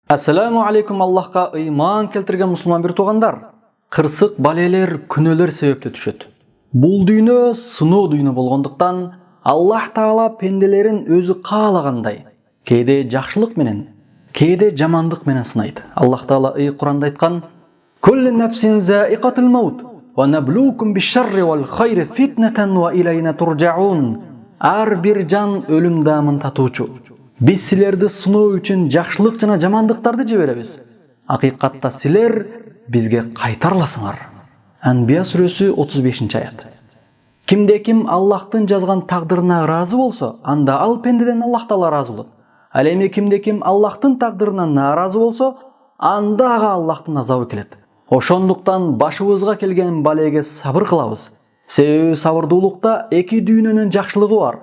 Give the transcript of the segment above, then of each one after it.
Ассаламу алейкум, Аллахқа ыйман келтирген мусулман бир туугандар. Кырсык балелер, күнөөлөр себептен түшөт. Бул дүйнө сыноо дүйнө болгондуктан Аллах Таала пенделерин өзү каалагандай кээде жакшылык менен, кээде жамандык менен сынайт. Аллах Таала Куранда айткан: "Куллу нафсин заиqatul maut ва наблукум биш-шарри вал хайри фитнатан ва илайна туржаун." Ар бир жан өлүм даамын татуучу. Биз силерди сыноо үчүн жакшылык жана жамандыктарды жиберебиз. Акыйкатта силер бизге кайтарыласыңар. Анбия сүрөсү 35-аят. Кимде ким Аллахтын жазган тагдырына ыраазы болсо, анда ал пендеден Аллах Таала ыраазы болот. Ал эми кимде ким Аллахтын тагдырына нааразы болсо, анда ага Аллахтын азабы келет. Ошондуктан башыбызга келген балеге сабыр кылабыз. Себеби сабырдуулукта эки дүйнөнүн жакшылыгы бар.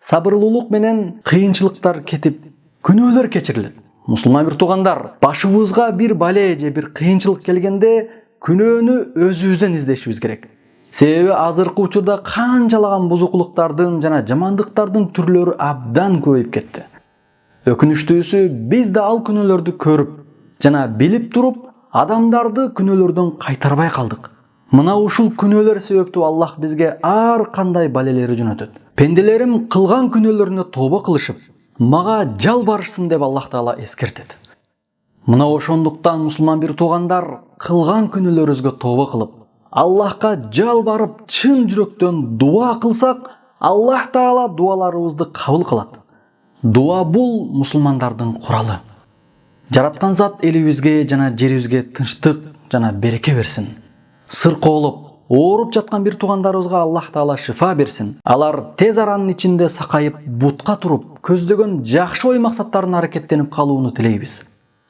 Сабырлуулук менен кыйынчылыктар кетип, күнөөлөр кечирилет. Мусулман бир туугандар, башыбызга бир бале же бир кыйынчылык келгенде күнөөнү өзүбүздөн издешибиз керек. Себеби азыркы учурда канчалаган бузукулуктардын жана жамандыктардын түрлөрү абдан көбөйүп кетти. Өкүнүчтүүсү, биз да ал күнөөлөрдү көрүп жана билип туруп, адамдарды күнөөлөрдөн кайтарбай калдык. Мына ушул күнөөлөр себептүү Аллах бизге ар кандай балелерди жөнөтөт. Пенделерим кылган күнөөлөрүнө тобо кылышып, мага жалбарышсын деп Аллах Таала эскертет. Мына ошондуктан мусулман бир туугандар, кылган күнөөлөрүбүзгө тобо кылып, Аллахка жалбарып, чын жүрөктөн дуа кылсак, Аллах Таала дуаларыбызды кабыл кылат. Дуа бул мусулмандардын куралы. Жараткан Зат элибизге жана жерибизге тынчтык жана береке берсин. Сыркоолуп, ооруп жаткан бир туугандарыбызга Аллах Таала шифа берсин. Алар тез аранын ичинде сакайып, бутка туруп, көздөгөн жакшы ой максаттарына аракеттенип калууну тилейбиз.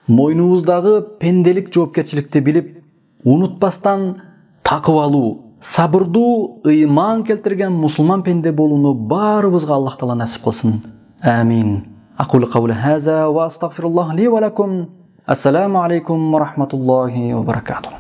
Мойнубуздагы пенделик жоопкерчиликти билип, унутпастан такыбалуу, сабырдуу, ыйман келтирген мусулман пенде болууну баарыбызга Аллах Таала насип кылсын. Амин. Aqulu qawli hadha wa astaghfirullah li wa lakum. Assalamu alaykum wa rahmatullahi wa barakatuh.